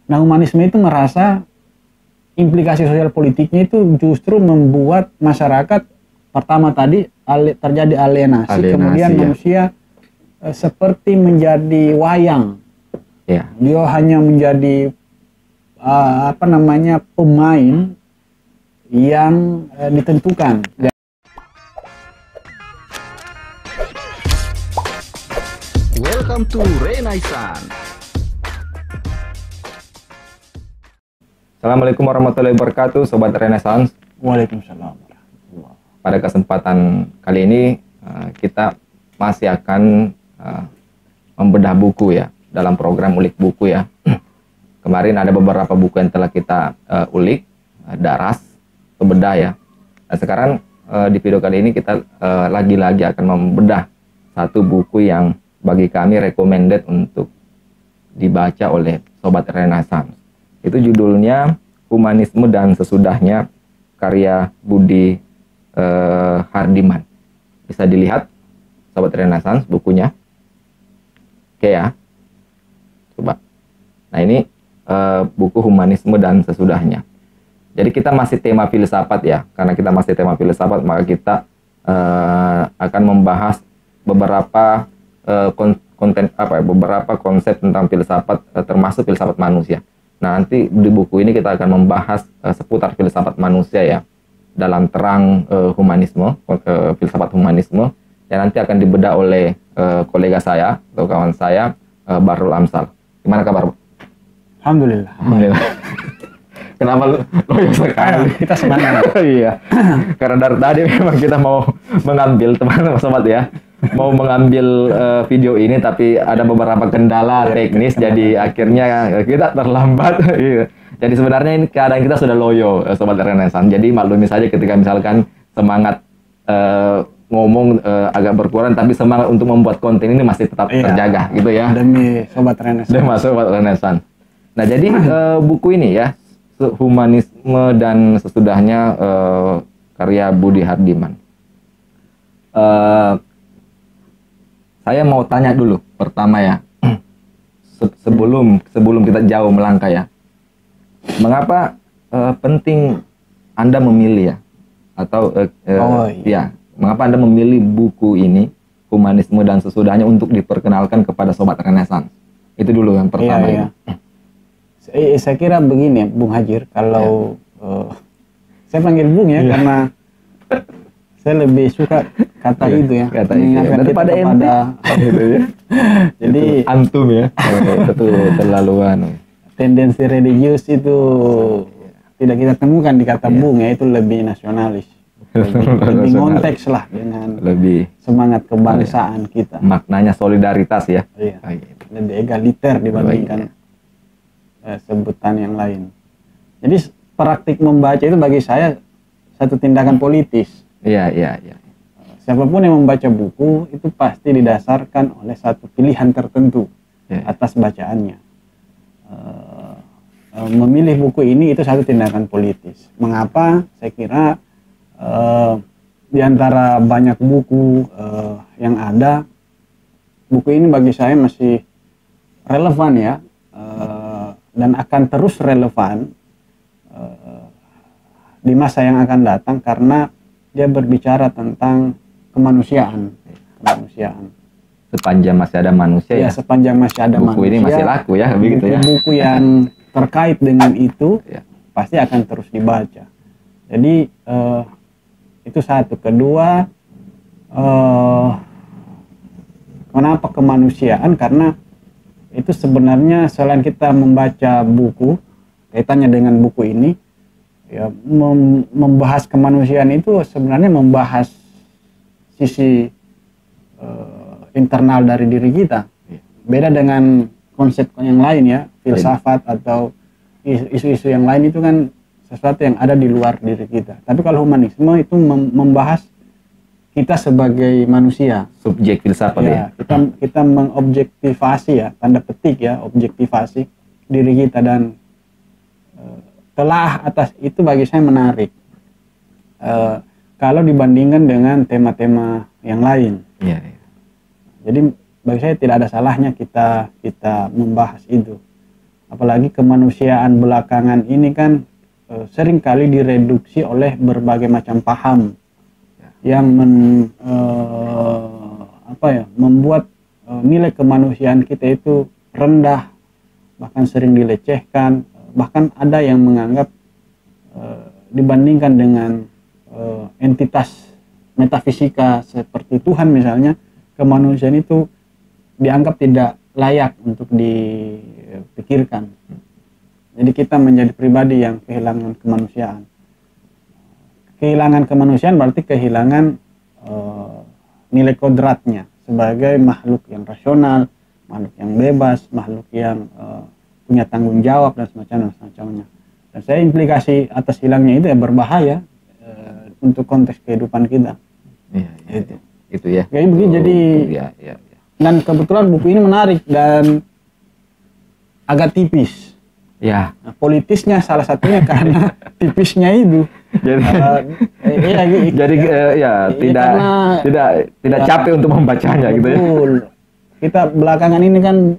Nah, humanisme itu merasa implikasi sosial politiknya itu justru membuat masyarakat pertama tadi terjadi alienasi, kemudian ya. manusia seperti menjadi wayang. Ya. Dia hanya menjadi pemain yang ditentukan. Welcome to Renaissance. Assalamualaikum warahmatullahi wabarakatuh, Sobat Renaissance. Waalaikumsalam. Pada kesempatan kali ini kita masih akan membedah buku ya, dalam program ulik buku ya. Kemarin ada beberapa buku yang telah kita ulik, daras, bedah ya. Nah, sekarang di video kali ini kita lagi-lagi akan membedah satu buku yang bagi kami recommended untuk dibaca oleh Sobat Renaissance. Itu judulnya Humanisme dan Sesudahnya, karya Budi Hardiman. Bisa dilihat Sobat Renaissance bukunya. Oke ya. Coba. Nah, ini buku Humanisme dan Sesudahnya. Jadi kita masih tema filsafat ya. Karena kita masih tema filsafat, maka kita akan membahas beberapa beberapa konsep tentang filsafat, termasuk filsafat manusia. Nah, nanti di buku ini kita akan membahas seputar filsafat manusia ya, dalam terang humanisme, filsafat humanisme, yang nanti akan dibedah oleh kolega saya atau kawan saya, Bahrul Amsal. Gimana kabar? Alhamdulillah. Alhamdulillah. Kenapa loyo sekali? Kita semangat. Iya. Karena dari tadi memang kita mau mengambil, teman-teman sobat ya, mau mengambil video ini, tapi ada beberapa kendala teknis, jadi akhirnya kita terlambat. Jadi sebenarnya ini keadaan kita sudah loyo, Sobat Renaissance. Jadi maklumi saja ketika misalkan semangat ngomong agak berkurang, tapi semangat untuk membuat konten ini masih tetap terjaga gitu ya. Demi Sobat Renaissance. Demi Sobat Renaissance. Nah, jadi buku ini ya, Humanisme dan Sesudahnya, karya Budi Hardiman. Saya mau tanya dulu pertama ya, sebelum kita jauh melangkah ya, mengapa penting Anda memilih ya, atau ya, mengapa Anda memilih buku ini Humanisme dan Sesudahnya untuk diperkenalkan kepada Sobat Renaissance? Itu dulu yang pertama. Iya. Saya kira begini, Bung Hajir, kalau saya panggil Bung ya, karena saya lebih suka kata itu ya, mengingatkan kita kepada gitu ya. Jadi itu antum ya, itu terlaluan. Tendensi religius itu tidak kita temukan di kata Bung ya, itu lebih nasionalis, lebih konteks lah dengan lebih semangat kebangsaan kita. Maknanya solidaritas ya. Iya. Lebih egaliter dibandingkan sebutan yang lain. Jadi praktik membaca itu bagi saya satu tindakan politis. Iya. Siapapun yang membaca buku itu pasti didasarkan oleh satu pilihan tertentu atas bacaannya. Memilih buku ini itu satu tindakan politis. Mengapa? Saya kira di antara banyak buku yang ada, buku ini bagi saya masih relevan ya, dan akan terus relevan di masa yang akan datang, karena dia berbicara tentang kemanusiaan. Sepanjang masih ada manusia ya. Sepanjang masih ada buku manusia. Ini masih laku ya, begitu ya. Buku yang terkait dengan itu pasti akan terus dibaca. Jadi itu satu. Kedua, kenapa kemanusiaan? Karena itu sebenarnya selain kita membaca buku, kaitannya dengan buku ini, ya, membahas kemanusiaan itu sebenarnya membahas sisi internal dari diri kita. Beda dengan konsep yang lain ya, filsafat atau isu-isu yang lain itu kan sesuatu yang ada di luar diri kita. Tapi kalau humanisme itu membahas kita sebagai manusia, subjek filsafat ya. Kita mengobjektivasi ya, tanda petik ya, objektivasi diri kita, dan telah atas itu bagi saya menarik kalau dibandingkan dengan tema-tema yang lain. Jadi bagi saya tidak ada salahnya kita membahas itu. apalagi kemanusiaan belakangan ini kan seringkali direduksi oleh berbagai macam paham yang membuat nilai kemanusiaan kita itu rendah, bahkan sering dilecehkan, bahkan ada yang menganggap dibandingkan dengan entitas metafisika seperti Tuhan misalnya, kemanusiaan itu dianggap tidak layak untuk dipikirkan. Jadi kita menjadi pribadi yang kehilangan kemanusiaan. Kehilangan kemanusiaan berarti kehilangan nilai kodratnya sebagai makhluk yang rasional, makhluk yang bebas, makhluk yang punya tanggung jawab dan semacamnya. Dan saya implikasi atas hilangnya itu ya berbahaya untuk konteks kehidupan kita. Iya, itu ya. Jadi begini, jadi ya. dan kebetulan buku ini menarik dan agak tipis. Ya. Nah, politisnya salah satunya karena tipisnya itu. Jadi tidak capek untuk membacanya gitu ya. Betul. Kita belakangan ini kan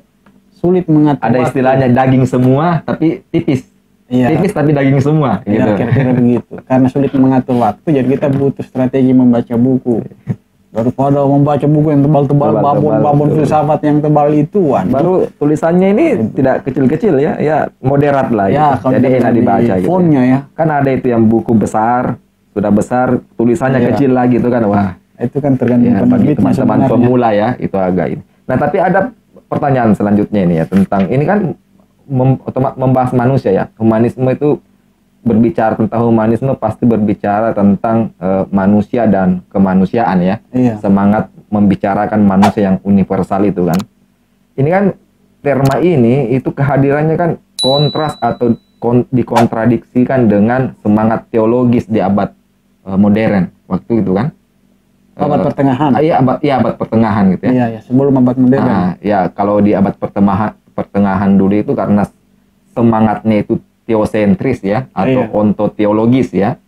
sulit mengatur. Ada istilahnya daging semua tapi tipis. Iya. Tipis tapi daging semua Ya, gitu. kira-kira begitu. Karena sulit mengatur waktu, jadi kita butuh strategi membaca buku. Daripada membaca buku yang tebal-tebal, babon filsafat yang tebal itu, baru tulisannya ini tidak kecil-kecil ya moderat lah ya, gitu. Jadi enak dibaca gitu. Fontnya ya. Kan ada itu yang buku besar, sudah besar, tulisannya kecil lagi itu kan, wah. Itu kan tergantung Ya, bagi teman-teman pemula ya, itu agak ini. Nah, tapi ada pertanyaan selanjutnya ini ya, tentang ini kan membahas manusia ya. Humanisme itu berbicara tentang humanisme pasti berbicara tentang manusia dan kemanusiaan ya. Iya. Semangat membicarakan manusia yang universal itu kan. Ini kan terma ini itu kehadirannya kan kontras atau dikontradiksikan dengan semangat teologis di abad modern waktu itu kan. Abad pertengahan. Iya abad pertengahan gitu ya. Iya, sebelum abad modern. Ya kalau di abad pertengahan dulu itu karena semangatnya itu teosentris ya atau ontoteologis ya.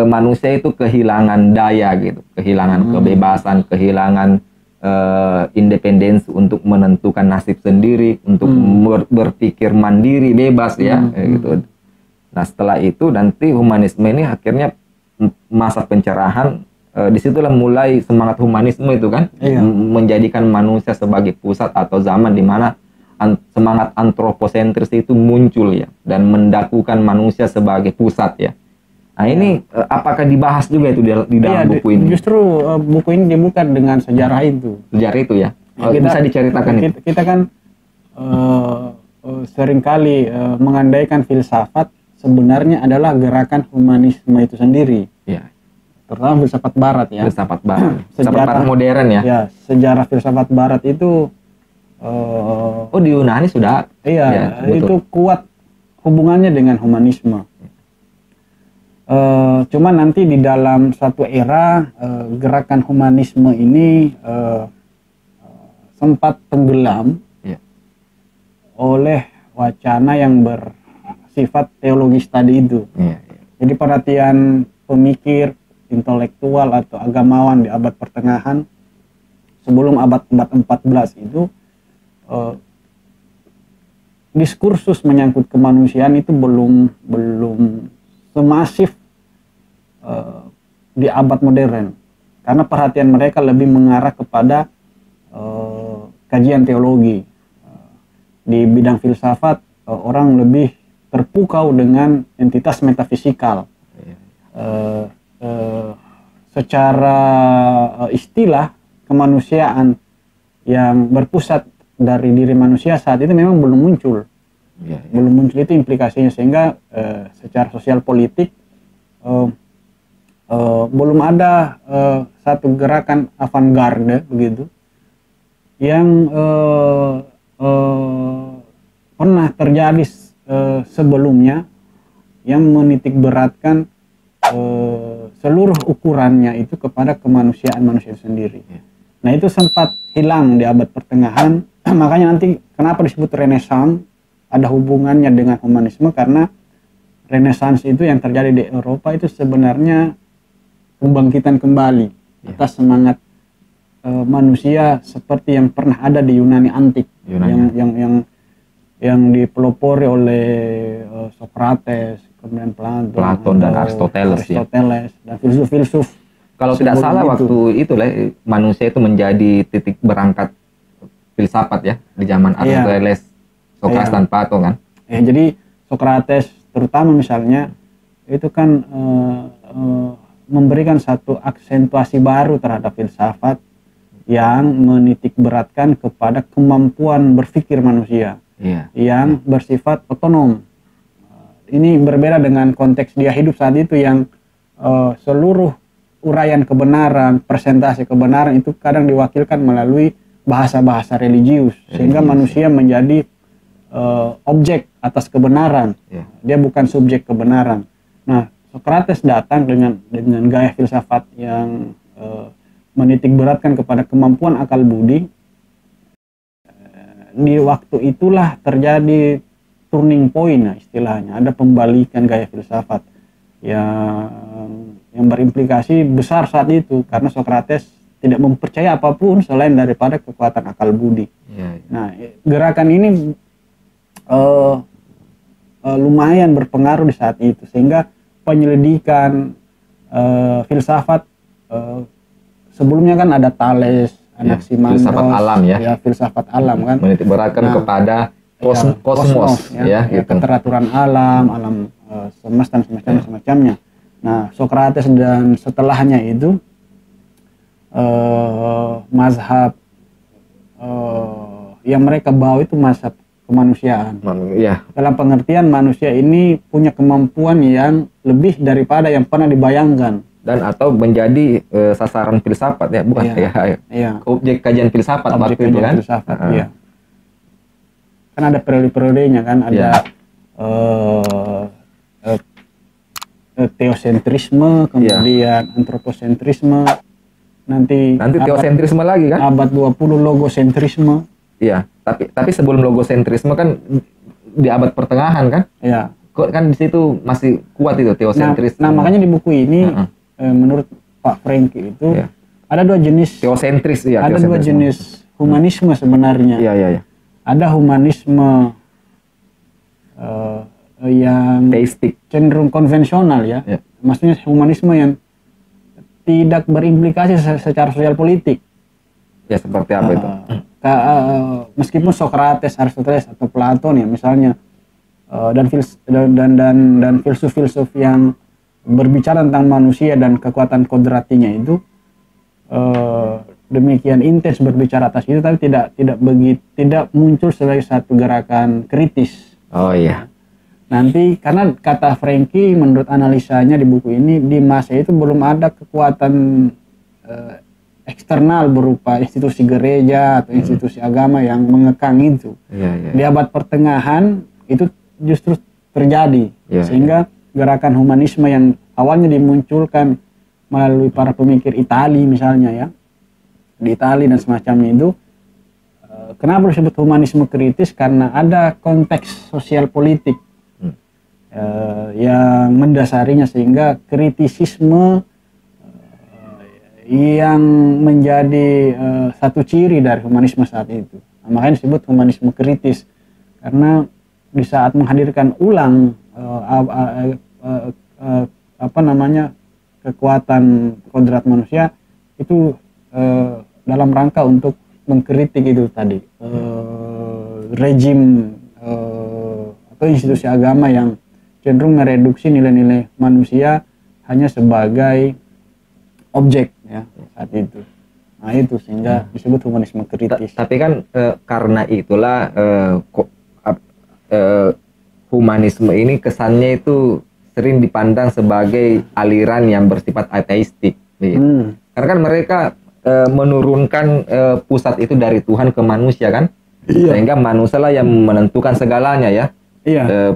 Manusia itu kehilangan daya gitu, kehilangan kebebasan, kehilangan independensi untuk menentukan nasib sendiri, untuk berpikir mandiri, bebas ya gitu. Nah, setelah itu nanti humanisme ini akhirnya masa pencerahan, disitulah mulai semangat humanisme itu kan, menjadikan manusia sebagai pusat atau zaman di mana semangat antroposentris itu muncul ya, dan mendakukan manusia sebagai pusat ya. Nah ini apakah dibahas juga itu di dalam buku ini? Justru buku ini dibuka dengan sejarah itu. Sejarah itu ya. Bisa diceritakan itu. Kita kan seringkali mengandaikan filsafat sebenarnya adalah gerakan humanisme itu sendiri. Iya. Terutama filsafat Barat ya. Filsafat Barat. Filsafat Barat modern ya. Ya, sejarah filsafat Barat itu di Yunani sudah. Iya, ya, itu kuat hubungannya dengan humanisme. Cuma nanti di dalam suatu era gerakan humanisme ini sempat tenggelam oleh wacana yang bersifat teologis tadi itu. Jadi perhatian pemikir intelektual atau agamawan di abad pertengahan sebelum abad 14 itu diskursus menyangkut kemanusiaan itu belum semasif di abad modern, karena perhatian mereka lebih mengarah kepada kajian teologi. Di bidang filsafat orang lebih terpukau dengan entitas metafisikal. Secara istilah kemanusiaan yang berpusat dari diri manusia saat itu memang belum muncul. Belum muncul itu implikasinya, sehingga secara sosial politik belum ada satu gerakan avant-garde begitu yang pernah terjadi sebelumnya yang menitik beratkan seluruh ukurannya itu kepada kemanusiaan manusia sendiri. Nah itu sempat hilang di abad pertengahan. Makanya nanti kenapa disebut Renaissance, ada hubungannya dengan humanisme, karena Renaissance itu yang terjadi di Eropa itu sebenarnya pembangkitan kembali atas semangat manusia seperti yang pernah ada di Yunani antik, yang yang dipelopori oleh Socrates, kemudian Platon dan Aristoteles ya. Dan filsuf-filsuf. Kalau tidak salah itu. waktu itu lah manusia itu menjadi titik berangkat filsafat ya di zaman Aristoteles, Socrates dan Plato kan. Ya, jadi Socrates terutama misalnya itu kan memberikan satu aksentuasi baru terhadap filsafat yang menitik beratkan kepada kemampuan berpikir manusia yang bersifat otonom. Ini berbeda dengan konteks dia hidup saat itu yang seluruh uraian kebenaran, presentasi kebenaran itu kadang diwakilkan melalui bahasa-bahasa religius, sehingga manusia menjadi objek atas kebenaran. Dia bukan subjek kebenaran. Nah, Socrates datang dengan gaya filsafat yang menitik beratkan kepada kemampuan akal budi. Di waktu itulah terjadi turning point istilahnya, ada pembalikan gaya filsafat yang berimplikasi besar saat itu, karena Socrates tidak mempercaya apapun selain daripada kekuatan akal budi. Nah, gerakan ini lumayan berpengaruh di saat itu, sehingga penyelidikan filsafat sebelumnya kan ada Thales, Anaximandros, filsafat alam ya, filsafat alam kan, menitik beratkan kepada kosmos ya, gitu. Keteraturan alam semesta dan semacamnya. Nah, Socrates dan setelahnya itu mazhab yang mereka bawa itu mazhab kemanusiaan. Dalam pengertian manusia ini punya kemampuan yang lebih daripada yang pernah dibayangkan. Dan atau menjadi sasaran filsafat ya, bukan objek kajian filsafat waktu itu kan. Kan ada periode-periodenya kan, ada teosentrisme, kemudian antroposentrisme, nanti teosentrisme lagi kan, abad 20 logosentrisme. Iya, tapi sebelum logosentrisme kan di abad pertengahan kan. Iya. Kok kan di situ masih kuat itu teosentrisme. Nah, makanya di buku ini menurut Pak Franky itu ada dua jenis teosentris ya. Ada dua jenis humanisme sebenarnya. Iya. Ada humanisme yang teistik, cenderung konvensional ya. Maksudnya humanisme yang tidak berimplikasi secara sosial politik. Ya, seperti apa itu? Meskipun Socrates, Aristoteles atau Platon ya misalnya, dan filsuf-filsuf yang berbicara tentang manusia dan kekuatan kodratinya itu demikian intens berbicara atas itu, tapi tidak muncul sebagai satu gerakan kritis. Oh iya. Nanti karena kata Franky, menurut analisanya di buku ini, di masa itu belum ada kekuatan eksternal berupa institusi gereja atau institusi agama yang mengekang itu. Di abad pertengahan itu justru terjadi, sehingga gerakan humanisme yang awalnya dimunculkan melalui para pemikir Itali misalnya ya, di Itali dan semacamnya itu, kenapa disebut humanisme kritis? Karena ada konteks sosial politik yang mendasarinya, sehingga kritisisme yang menjadi satu ciri dari humanisme saat itu. Nah, makanya disebut humanisme kritis, karena di saat menghadirkan ulang kekuatan kodrat manusia itu dalam rangka untuk mengkritik itu tadi rejim atau institusi agama yang cenderung mereduksi nilai-nilai manusia hanya sebagai objek ya saat itu. Nah itu sehingga disebut humanisme kritis. Tapi kan karena itulah humanisme ini kesannya itu sering dipandang sebagai aliran yang bersifat ateistik. Karena kan mereka menurunkan pusat itu dari Tuhan ke manusia kan, sehingga manusia lah yang menentukan segalanya ya.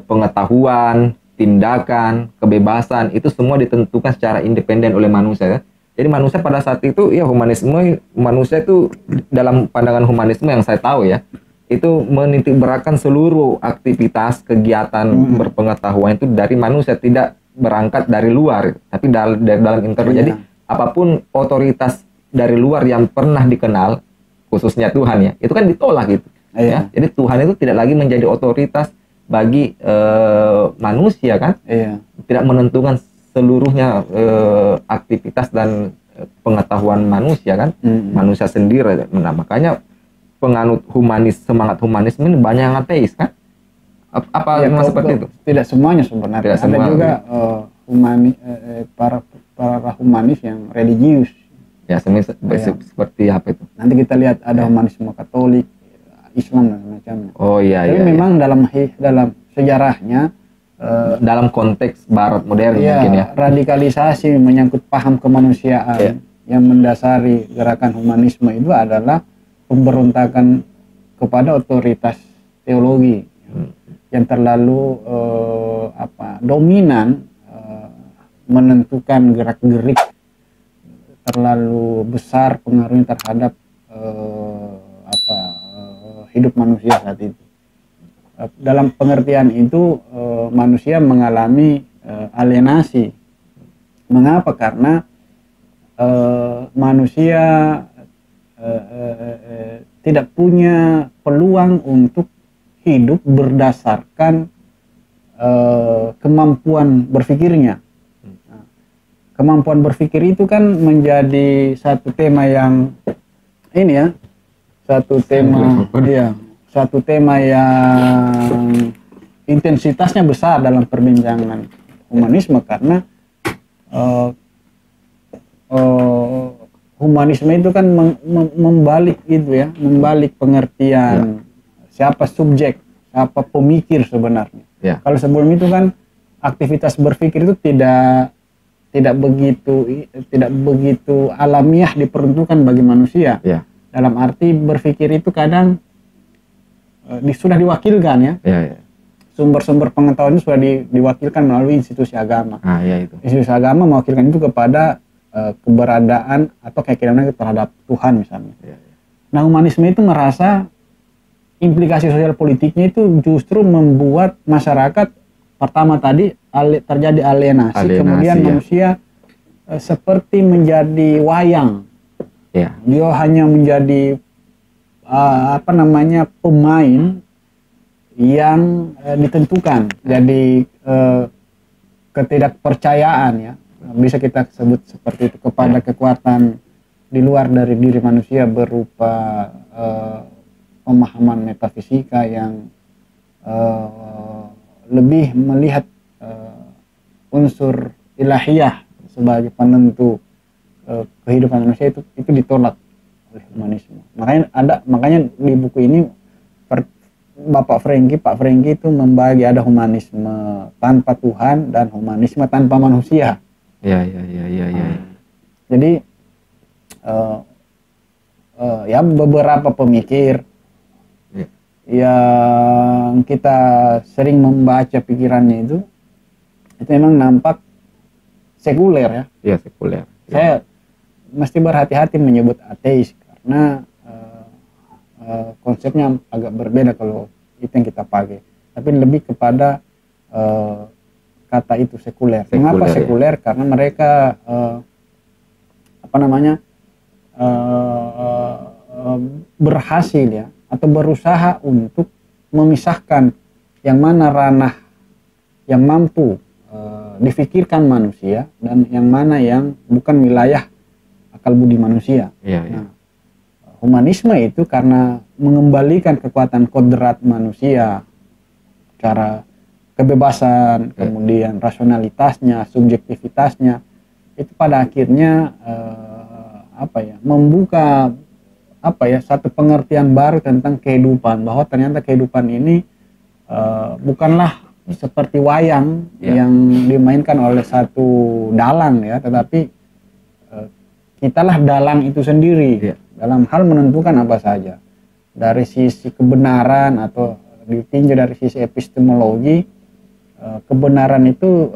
Pengetahuan, tindakan, kebebasan itu semua ditentukan secara independen oleh manusia ya. Jadi manusia pada saat itu ya humanisme, manusia itu dalam pandangan humanisme yang saya tahu ya, itu menitik beratkan seluruh aktivitas kegiatan berpengetahuan itu dari manusia, tidak berangkat dari luar, tapi dari dalam internal. Jadi apapun otoritas dari luar yang pernah dikenal, khususnya Tuhan ya, itu kan ditolak gitu. Ya. Jadi Tuhan itu tidak lagi menjadi otoritas bagi manusia kan, tidak menentukan seluruhnya aktivitas dan pengetahuan manusia kan, manusia sendiri. Nah, makanya penganut semangat humanisme ini banyak yang ateis kan? Apa memang seperti itu? Tidak semuanya sebenarnya. Tidak semua, ada juga para humanis yang religius. Ya, seperti apa itu? Nanti kita lihat ada humanisme Katolik, Islam dan semacamnya. Oh iya. Tapi memang dalam sejarahnya, dalam konteks Barat modern mungkin ya. Radikalisasi menyangkut paham kemanusiaan yang mendasari gerakan humanisme itu adalah pemberontakan kepada otoritas teologi yang terlalu dominan, menentukan gerak-gerik, terlalu besar pengaruhnya terhadap hidup manusia saat itu. Dalam pengertian itu manusia mengalami alienasi. Mengapa? Karena manusia tidak punya peluang untuk hidup berdasarkan kemampuan berpikirnya. Kemampuan berpikir itu kan menjadi satu tema yang satu tema yang intensitasnya besar dalam perbincangan humanisme, karena humanisme itu kan membalik pengertian siapa subjek, siapa pemikir sebenarnya. Kalau sebelum itu kan aktivitas berpikir itu tidak begitu alamiah diperuntukkan bagi manusia. Dalam arti berpikir itu kadang sudah diwakilkan ya. Sumber-sumber pengetahuan itu sudah diwakilkan melalui institusi agama. Institusi agama mewakilkan itu kepada keberadaan atau keyakinan terhadap Tuhan misalnya. Nah, humanisme itu merasa implikasi sosial politiknya itu justru membuat masyarakat pertama tadi terjadi alienasi, kemudian manusia seperti menjadi wayang. Dia hanya menjadi pemain yang ditentukan. Jadi ketidakpercayaan ya, bisa kita sebut seperti itu, kepada kekuatan di luar dari diri manusia berupa pemahaman metafisika yang lebih melihat unsur ilahiyah sebagai penentu kehidupan manusia, itu ditolak oleh humanisme. Makanya di buku ini Pak Franky itu membagi ada humanisme tanpa Tuhan dan humanisme tanpa manusia. Jadi beberapa pemikir yang kita sering membaca pikirannya itu memang nampak sekuler ya. Sekuler. Saya mesti berhati-hati menyebut ateis karena konsepnya agak berbeda kalau itu yang kita pakai. Tapi lebih kepada kata itu sekuler. Mengapa sekuler? Karena mereka berhasil ya, atau berusaha untuk memisahkan yang mana ranah yang mampu difikirkan manusia dan yang mana yang bukan wilayah akal budi manusia. Nah, humanisme itu karena mengembalikan kekuatan kodrat manusia, cara kebebasan, kemudian rasionalitasnya, subjektivitasnya, itu pada akhirnya membuka satu pengertian baru tentang kehidupan, bahwa ternyata kehidupan ini bukanlah seperti wayang yang dimainkan oleh satu dalang ya, tetapi kitalah dalang itu sendiri dalam hal menentukan apa saja. Dari sisi kebenaran atau ditinjau dari sisi epistemologi, kebenaran itu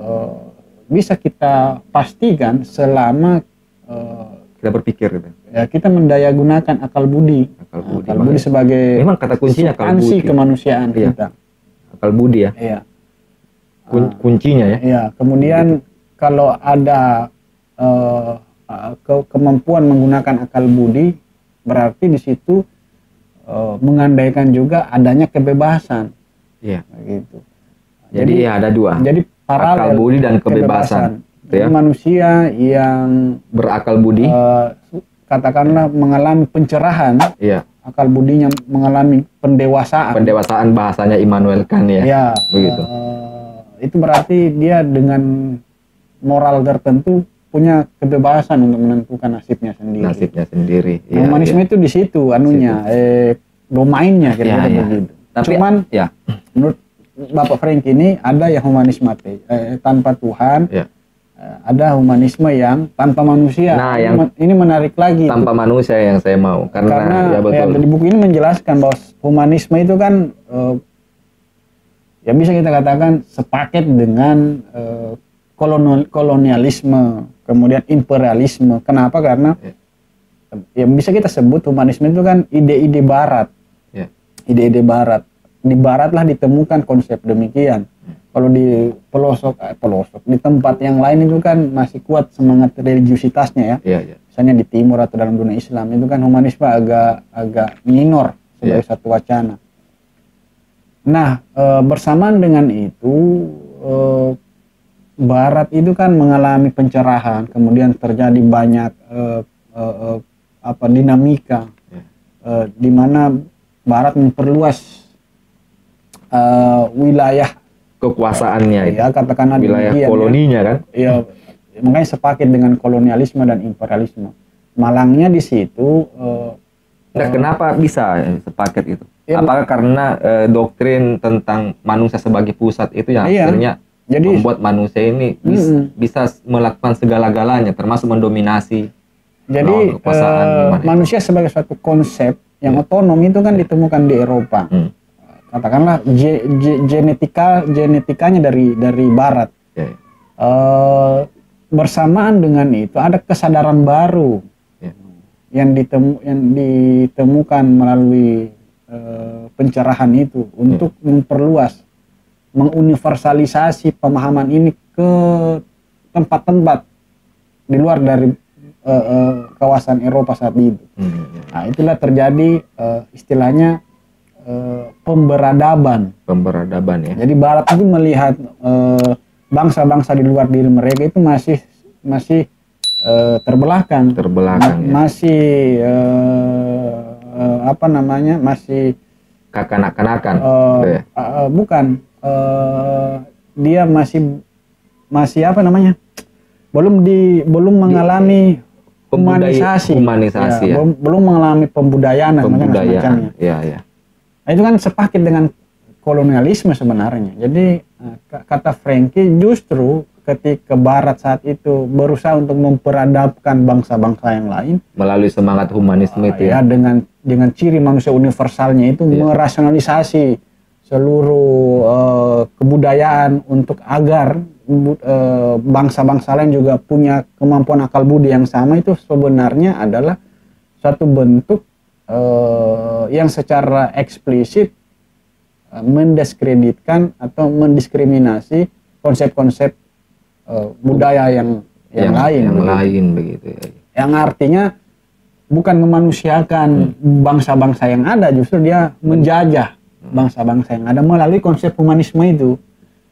bisa kita pastikan selama kita berpikir gitu. Ya, kita mendayagunakan akal budi. Akal budi sebagai memang kata kuncinya akal budi. Kemanusiaan kita. Akal budi ya. Kuncinya ya. Iya, kemudian kalau ada kemampuan menggunakan akal budi, berarti di situ mengandaikan juga adanya kebebasan. Iya. Gitu. Jadi ya ada dua. Jadi paralel akal budi dan kebebasan. Jadi Ya. manusia yang Berakal budi. katakanlah mengalami pencerahan, Iya. akal budinya mengalami pendewasaan. Pendewasaan bahasanya Immanuel Kant ya. Ya, Begitu. Itu berarti dia dengan moral tertentu punya kebebasan untuk menentukan nasibnya sendiri. Nasibnya sendiri. Nah, humanisme itu di situ anunya, domainnya kira-kira Iya, iya. begitu. Tapi Cuman ya. menurut Bapak Frank ini ada yang humanisme tanpa Tuhan, Ya. ada humanisme yang tanpa manusia. Nah, yang ini menarik lagi. Tanpa manusia yang saya mau karena ya betul. di buku ini menjelaskan bahwa humanisme itu kan ya bisa kita katakan sepaket dengan kolonialisme, kemudian imperialisme. Kenapa? Karena ya bisa kita sebut humanisme itu kan ide-ide Barat. Ya. Ide-ide Barat. Di Barat lah ditemukan konsep demikian. Kalau di pelosok di tempat yang lain itu kan masih kuat semangat religiusitasnya ya. Iya, iya. Misalnya di timur atau dalam dunia Islam itu kan humanisme agak minor sebagai satu wacana. Nah, bersamaan dengan itu Barat itu kan mengalami pencerahan, kemudian terjadi banyak dinamika di mana Barat memperluas wilayah Kekuasaannya itu. ya, katakanlah Wilayah demikian, koloninya kan. ya, makanya sepaket dengan kolonialisme dan imperialisme. Malangnya di situ Nah, kenapa bisa sepaket itu? Ya, Apakah karena doktrin tentang manusia sebagai pusat itu yang Iya. akhirnya Jadi membuat manusia ini bisa melakukan segala-galanya, termasuk mendominasi jadi kekuasaan gimana itu? manusia sebagai suatu konsep yang otonom itu kan ditemukan di Eropa. Katakanlah genetikanya dari Barat. Ya, Bersamaan dengan itu ada kesadaran baru ya. yang ditemukan melalui pencerahan itu untuk memperluas, menguniversalisasi pemahaman ini ke tempat-tempat di luar dari kawasan Eropa saat itu. Nah, itulah terjadi istilahnya pemberadaban. Pemberadaban ya. Jadi Barat itu melihat bangsa-bangsa di luar diri mereka itu masih terbelakang, Terbelakang ya. masih masih Kekanak-kanakan. gitu ya. bukan dia masih belum mengalami humanisasi, humanisasi ya. belum mengalami pembudayaan dan macam-macamnya. Ya, ya. Nah, itu kan sepaket dengan kolonialisme sebenarnya. Jadi kata Franky justru ketika Barat saat itu berusaha untuk memperadabkan bangsa-bangsa yang lain Melalui semangat humanisme itu ya. dengan ciri manusia universalnya itu merasionalisasi seluruh kebudayaan untuk agar bangsa-bangsa lain juga punya kemampuan akal budi yang sama, itu sebenarnya adalah suatu bentuk yang secara eksplisit mendiskreditkan atau mendiskriminasi konsep-konsep budaya yang lain begitu ya. yang artinya bukan memanusiakan bangsa-bangsa yang ada, justru dia menjajah bangsa-bangsa yang ada melalui konsep humanisme itu.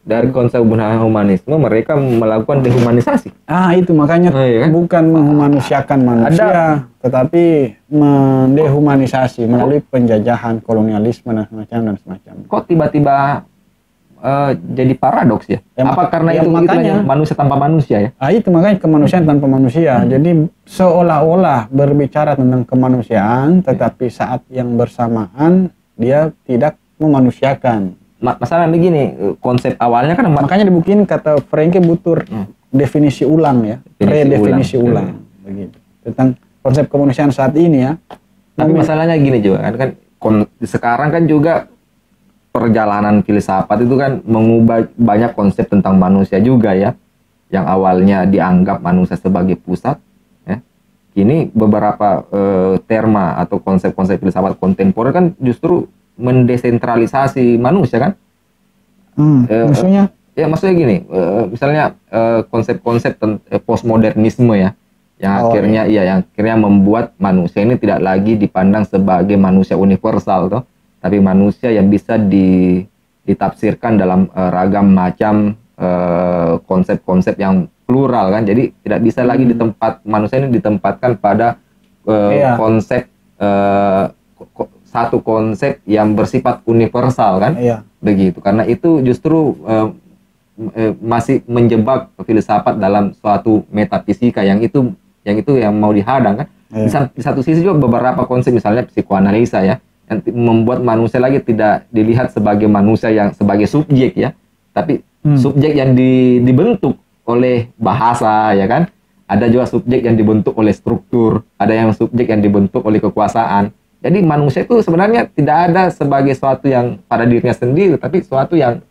Dari konsep humanisme mereka melakukan dehumanisasi. Itu makanya iya kan? bukan menghumanusiakan manusia, tetapi mendehumanisasi melalui penjajahan, kolonialisme dan semacam. Kok tiba-tiba jadi paradoks ya? Apa karena itu makanya manusia tanpa manusia ya? Itu makanya kemanusiaan tanpa manusia. Jadi seolah-olah berbicara tentang kemanusiaan, tetapi saat yang bersamaan dia tidak memanusiakan. Masalah begini, konsep awalnya kan makanya di buku ini kata Franky butuh definisi ulang ya, redefinisi ulang begitu tentang konsep kemanusiaan saat ini ya. Tapi masalahnya gini juga kan sekarang kan juga perjalanan filsafat itu kan mengubah banyak konsep tentang manusia juga ya, yang awalnya dianggap manusia sebagai pusat ya. Kini beberapa terma atau konsep-konsep filsafat kontemporer kan justru mendesentralisasi manusia kan? Maksudnya? Ya maksudnya gini, misalnya konsep-konsep postmodernisme ya, yang akhirnya yang akhirnya membuat manusia ini tidak lagi dipandang sebagai manusia universal toh, tapi manusia yang bisa ditafsirkan dalam ragam macam konsep-konsep yang plural kan. Jadi tidak bisa lagi manusia ini ditempatkan pada konsep satu konsep yang bersifat universal kan. Begitu, karena itu justru masih menjebak filsafat dalam suatu metafisika yang itu yang mau dihadang kan. Di satu sisi juga beberapa konsep misalnya psikoanalisa ya, yang membuat manusia lagi tidak dilihat sebagai manusia yang sebagai subjek ya, tapi subjek yang dibentuk oleh bahasa ya kan. Ada juga subjek yang dibentuk oleh struktur, ada yang subjek yang dibentuk oleh kekuasaan. Jadi manusia itu sebenarnya tidak ada sebagai suatu yang pada dirinya sendiri, tapi suatu yang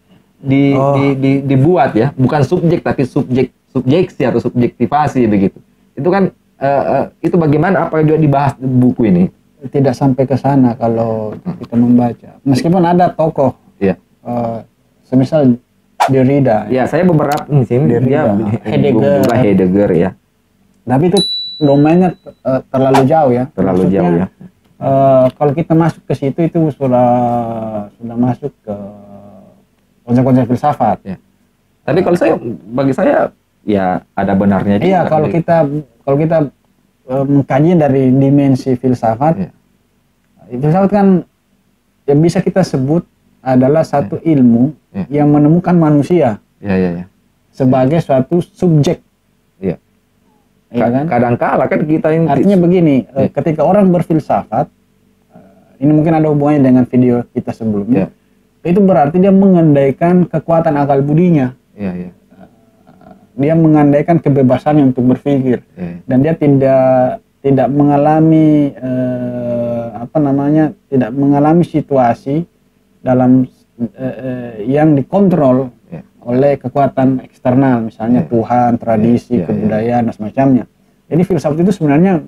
dibuat ya, bukan subjek tapi subjeksi atau subjektivasi begitu. Itu kan itu bagaimana apa juga dibahas di buku ini? Tidak sampai ke sana kalau kita membaca. Meskipun ada tokoh, semisal Derrida. Ya, saya beberapa di sini dia Heidegger ya. Tapi itu domainnya terlalu jauh ya. Terlalu Maksudnya, jauh ya. Kalau kita masuk ke situ itu sudah masuk ke konsep-konsep filsafat. Ya. Tapi kalau bagi saya ya ada benarnya juga. Iya, kalau kita mengkaji dari dimensi filsafat, filsafat kan yang bisa kita sebut adalah satu ilmu yang menemukan manusia sebagai suatu subjek. Ya kan? Kadang-kala kan kita ini artinya begini, ketika orang berfilsafat, ini mungkin ada hubungannya dengan video kita sebelumnya, itu berarti dia mengandaikan kekuatan akal budinya, dia mengandaikan kebebasannya untuk berpikir, dan dia tidak mengalami tidak mengalami situasi dalam yang dikontrol oleh kekuatan eksternal, misalnya Tuhan, tradisi, kebudayaan, dan semacamnya. Jadi filsafat itu sebenarnya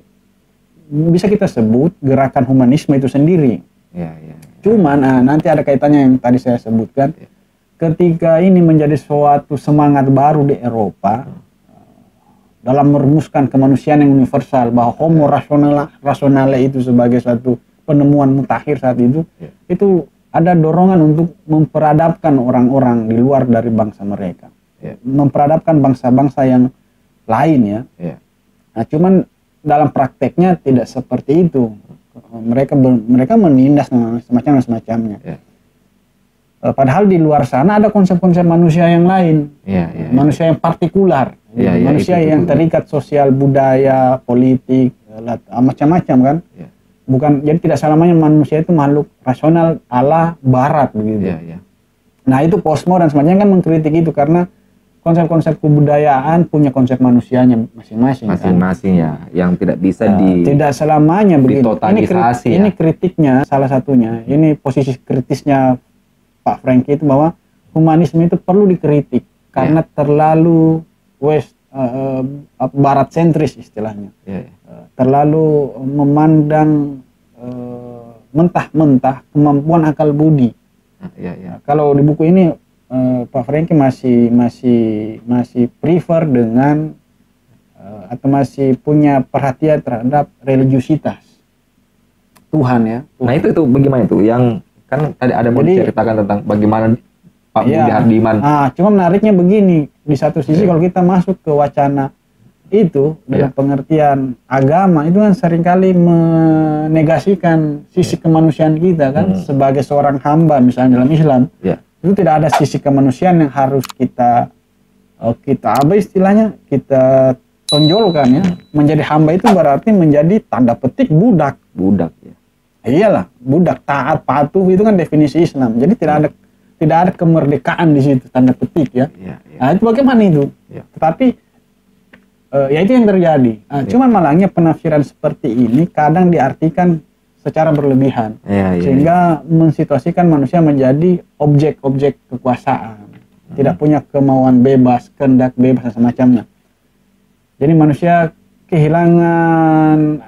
bisa kita sebut gerakan humanisme itu sendiri. Cuman nanti ada kaitannya yang tadi saya sebutkan. Ketika ini menjadi suatu semangat baru di Eropa dalam merumuskan kemanusiaan yang universal, bahwa homo rationale itu sebagai suatu penemuan mutakhir saat itu ada dorongan untuk memperadabkan orang-orang di luar dari bangsa mereka, memperadabkan bangsa-bangsa yang lain ya. Nah, cuman dalam prakteknya tidak seperti itu. Mereka menindas semacamnya. Padahal di luar sana ada konsep-konsep manusia yang lain, manusia yang partikular, manusia yang terikat sosial, budaya, politik, macam-macam kan. Bukan, jadi tidak selamanya manusia itu makhluk rasional ala barat begitu. Nah, itu Posmo dan semacamnya kan mengkritik itu karena konsep-konsep kebudayaan punya konsep manusianya masing-masing. Ya, yang tidak bisa tidak selamanya begitu. Ini kritiknya salah satunya. Ini posisi kritisnya Pak Franky itu, bahwa humanisme itu perlu dikritik karena terlalu barat sentris istilahnya. Terlalu memandang mentah-mentah kemampuan akal budi. Kalau di buku ini Pak Franky masih prefer dengan atau masih punya perhatian terhadap religiusitas Tuhan ya. Tuhan. Nah itu bagaimana itu? Yang kan tadi ada mau diceritakan tentang bagaimana Pak Budi Hardiman. Cuma menariknya begini, di satu sisi kalau kita masuk ke wacana itu dalam pengertian agama itu kan seringkali menegasikan sisi kemanusiaan kita kan, sebagai seorang hamba misalnya dalam Islam. Itu tidak ada sisi kemanusiaan yang harus kita istilahnya kita tonjolkan ya. Menjadi hamba itu berarti menjadi tanda petik budak ya. Iyalah, budak, taat, patuh, itu kan definisi Islam. Jadi tidak ada kemerdekaan di situ, tanda petik ya. Nah, itu bagaimana itu? Tetapi ya itu yang terjadi. Cuman malangnya penafsiran seperti ini kadang diartikan secara berlebihan, sehingga mensituasikan manusia menjadi objek-objek kekuasaan, tidak punya kemauan bebas, kehendak bebas dan semacamnya. Jadi manusia kehilangan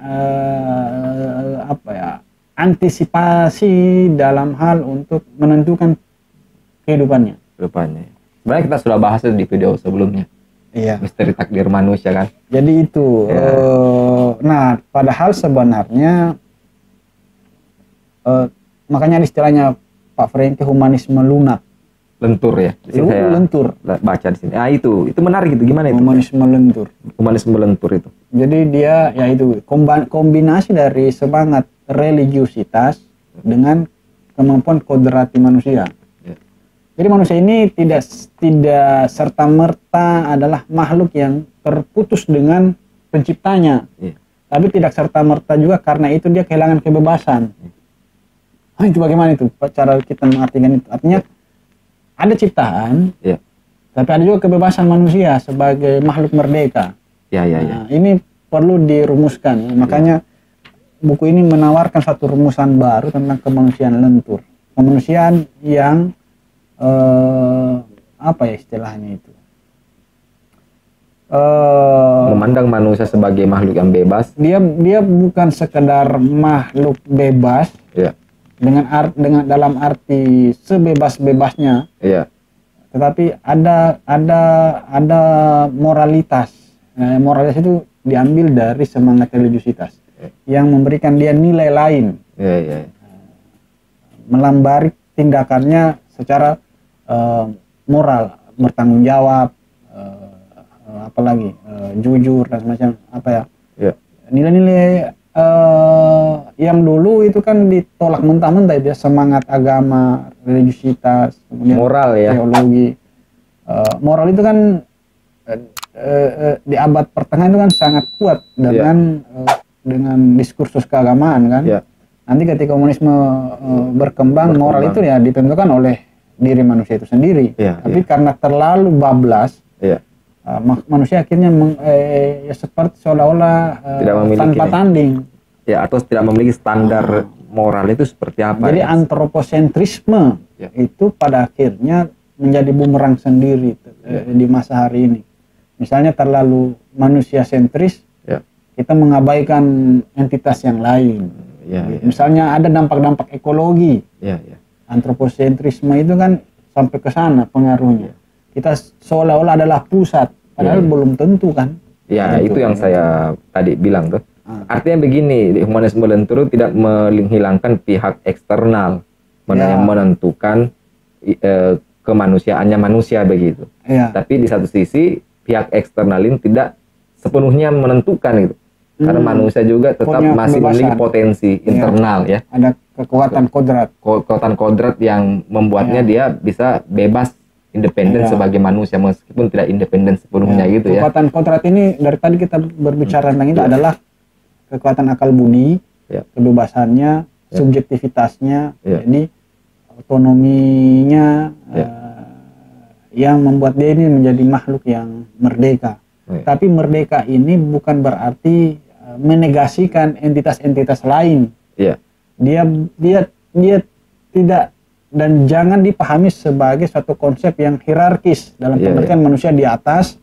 antisipasi dalam hal untuk menentukan kehidupannya. Sebenarnya kita sudah bahas di video sebelumnya. Iya. Misteri takdir manusia kan. Jadi itu. Ya. Nah, padahal sebenarnya makanya ada istilahnya Pak Franky humanisme lunak. Lentur ya. Di sini saya Lentur. baca di sini. Ah itu menarik itu. Gimana itu? Humanisme lentur. Humanisme lentur itu. Jadi dia ya itu kombinasi dari semangat religiusitas dengan kemampuan kodrati manusia. Ya. Jadi manusia ini tidak serta merta adalah makhluk yang terputus dengan penciptanya, Ya. tapi tidak serta merta juga karena itu dia kehilangan kebebasan. Itu bagaimana itu cara kita mengartikan itu? Artinya ada ciptaan, Ya. tapi ada juga kebebasan manusia sebagai makhluk merdeka. Ya. Nah, ini perlu dirumuskan. Makanya buku ini menawarkan satu rumusan baru tentang kemanusiaan lentur. Kemanusiaan yang apa ya istilahnya itu? Memandang manusia sebagai makhluk yang bebas. Dia bukan sekedar makhluk bebas Ya. dengan dalam arti sebebas-bebasnya, Iya. tetapi ada moralitas. Nah, moralitas itu diambil dari semangat religiusitas yang memberikan dia nilai lain, Iya. melambari tindakannya secara moral, bertanggung jawab, apalagi jujur dan semacam apa ya. Iya. Nilai-nilai yang dulu itu kan ditolak mentah-mentah itu ya, semangat agama, religiusitas, kemudian Moral ya. teologi. Moral itu kan di abad pertengahan itu kan sangat kuat dengan diskursus keagamaan kan. Iya. Nanti ketika komunisme berkembang, moral itu ya ditentukan oleh diri manusia itu sendiri. Iya, Tapi karena terlalu bablas, Iya. manusia akhirnya ya seperti seolah-olah Tidak memiliki tanpa ini. tanding. Ya, atau tidak memiliki standar moral itu seperti apa Jadi ya? antroposentrisme Ya. itu pada akhirnya menjadi bumerang sendiri di masa hari ini. Misalnya terlalu manusia sentris, Ya. kita mengabaikan entitas yang lain. Ya. Misalnya ada dampak-dampak ekologi. Ya. Antroposentrisme itu kan sampai ke sana pengaruhnya. Kita seolah-olah adalah pusat, padahal belum tentu kan. Ya, itu yang saya tadi bilang tuh. Artinya begini, humanisme lentur tidak menghilangkan pihak eksternal yang menentukan kemanusiaannya manusia begitu. Iya. Tapi di satu sisi pihak eksternal ini tidak sepenuhnya menentukan gitu. Karena manusia juga tetap Punya masih kebebasan. memiliki potensi internal ya. Ada kekuatan kodrat. Kekuatan kodrat yang membuatnya dia bisa bebas independen sebagai manusia meskipun tidak independen sepenuhnya gitu ya. Kekuatan kodrat ini dari tadi kita berbicara tentang itu adalah kekuatan akal budi, kebebasannya, subjektivitasnya, jadi otonominya yang membuat dia ini menjadi makhluk yang merdeka. Tapi merdeka ini bukan berarti menegasikan entitas-entitas lain. Iya. Dia tidak dan jangan dipahami sebagai suatu konsep yang hierarkis dalam pengertian manusia di atas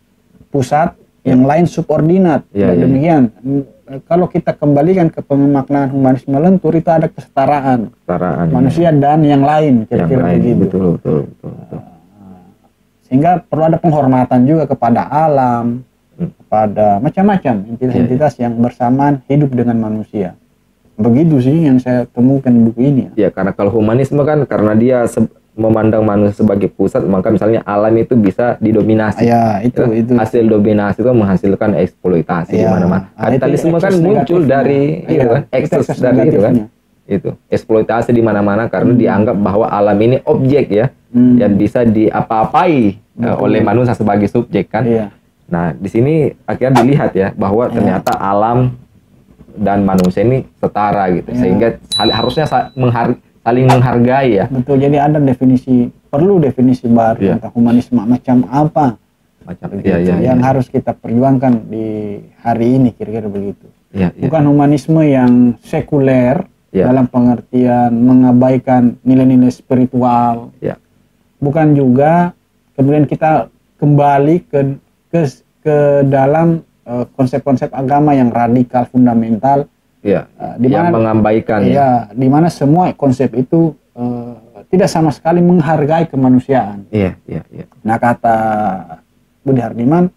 pusat, yang lain subordinat. Demikian. Kalau kita kembalikan ke pemaknaan humanisme lentur itu ada kesetaraan manusia dan yang lain, kira-kira begitu. Betul. Sehingga perlu ada penghormatan juga kepada alam, kepada macam-macam entitas-entitas yang bersamaan hidup dengan manusia. Begitu sih yang saya temukan di buku ini. Ya, karena kalau humanisme kan karena dia memandang manusia sebagai pusat, maka misalnya alam itu bisa didominasi. Ya, itu. Hasil dominasi itu menghasilkan eksploitasi di mana-mana. Kapitalisme kan muncul dari ekses dari itu kan. Itu eksploitasi di mana-mana karena dianggap bahwa alam ini objek ya, yang bisa diapa-apai oleh manusia sebagai subjek kan. Nah, di sini akhirnya dilihat ya bahwa ternyata alam dan manusia ini setara gitu, sehingga harusnya saling menghargai ya. Betul, jadi ada perlu definisi baru tentang humanisme macam apa yang harus kita perjuangkan di hari ini, kira-kira begitu. Bukan humanisme yang sekuler dalam pengertian mengabaikan nilai-nilai spiritual. Bukan juga kemudian kita kembali ke dalam konsep-konsep agama yang radikal, fundamental, yang mengabaikan di mana semua konsep itu tidak sama sekali menghargai kemanusiaan. Nah, kata Budi Hardiman,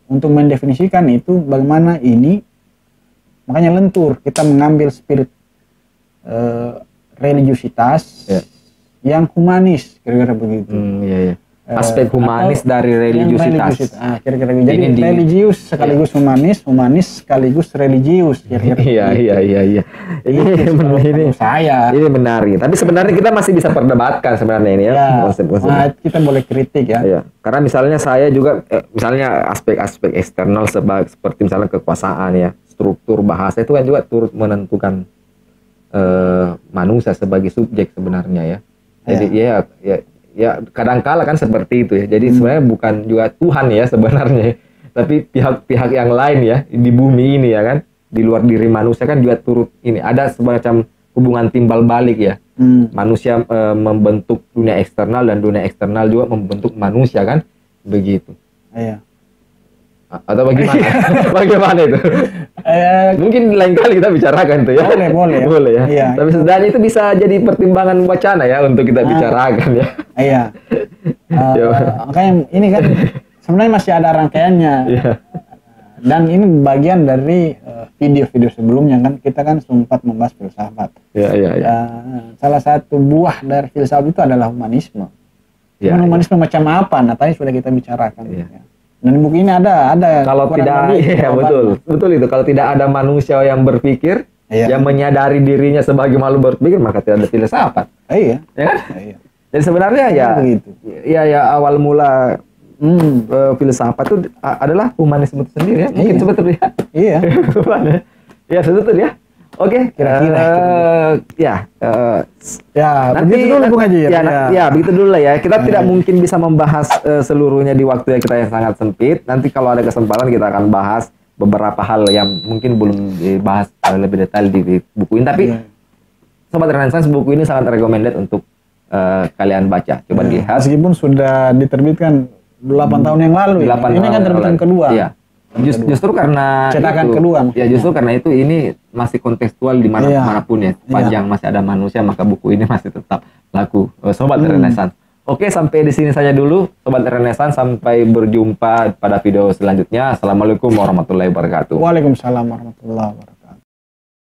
untuk mendefinisikan itu bagaimana ini, makanya lentur kita mengambil spirit religiusitas yang humanis, kira-kira begitu. Iya, iya. Aspek humanis dari religiusitas. Kira-kira begitu. Jadi religius sekaligus humanis, humanis sekaligus religius, kira-kira. Iya. Ini saya. Ini menarik. Tapi sebenarnya kita masih bisa perdebatkan sebenarnya ini ya. Kita boleh kritik ya. Iya. Karena misalnya saya juga, misalnya aspek-aspek eksternal seperti misalnya kekuasaan ya, struktur bahasa itu kan juga turut menentukan manusia sebagai subjek sebenarnya ya. Jadi ya kadangkala kan seperti itu ya. Jadi sebenarnya bukan juga Tuhan ya sebenarnya, tapi pihak-pihak yang lain ya di bumi ini ya kan, di luar diri manusia kan juga turut ini. Ada semacam hubungan timbal balik ya. Manusia membentuk dunia eksternal dan dunia eksternal juga membentuk manusia kan, begitu. Iya. Atau bagaimana? Bagaimana itu? Mungkin lain kali kita bicarakan itu ya. Boleh ya. Iya. Tapi sebenarnya itu bisa jadi pertimbangan wacana ya untuk kita bicarakan ya. Iya. Makanya ini kan sebenarnya masih ada rangkaiannya. Iya. Dan ini bagian dari video-video sebelumnya kan kita kan sempat membahas filsafat. Iya. Salah satu buah dari filsafat itu adalah humanisme. Humanisme macam apa? Nah, tadi sudah kita bicarakan. Iya. Ya. Dan buku ini ada kalau tidak betul itu, kalau tidak ada manusia yang berpikir, yang menyadari dirinya sebagai makhluk berpikir, maka tidak ada filsafat. Iya. Ya kan? Iya. Jadi sebenarnya begitu. Ya awal mula filsafat itu adalah humanisme itu sendiri ya. Mungkin sebetulnya. Iya. Ya sebetulnya. Oke, kira-kira nanti begitu dulu Bung Haji. Begitu dulu lah ya. Kita tidak mungkin bisa membahas seluruhnya di waktu yang kita yang sangat sempit. Nanti kalau ada kesempatan kita akan bahas beberapa hal yang mungkin belum dibahas lebih detail di buku ini. Tapi Sobat Renaissance, buku ini sangat recommended untuk kalian baca. Coba lihat. Meskipun sudah diterbitkan 8 tahun yang lalu. Ini kan terbitan kedua. Iya. Justru karena cetakan kedua maksudnya. Justru karena itu ini masih kontekstual di manapun ya. Sepanjang masih ada manusia, maka buku ini masih tetap laku. Sobat Renaissance. Oke, sampai di sini saja dulu Sobat Renaissance, sampai berjumpa pada video selanjutnya. Assalamualaikum warahmatullahi wabarakatuh. Waalaikumsalam warahmatullahi wabarakatuh.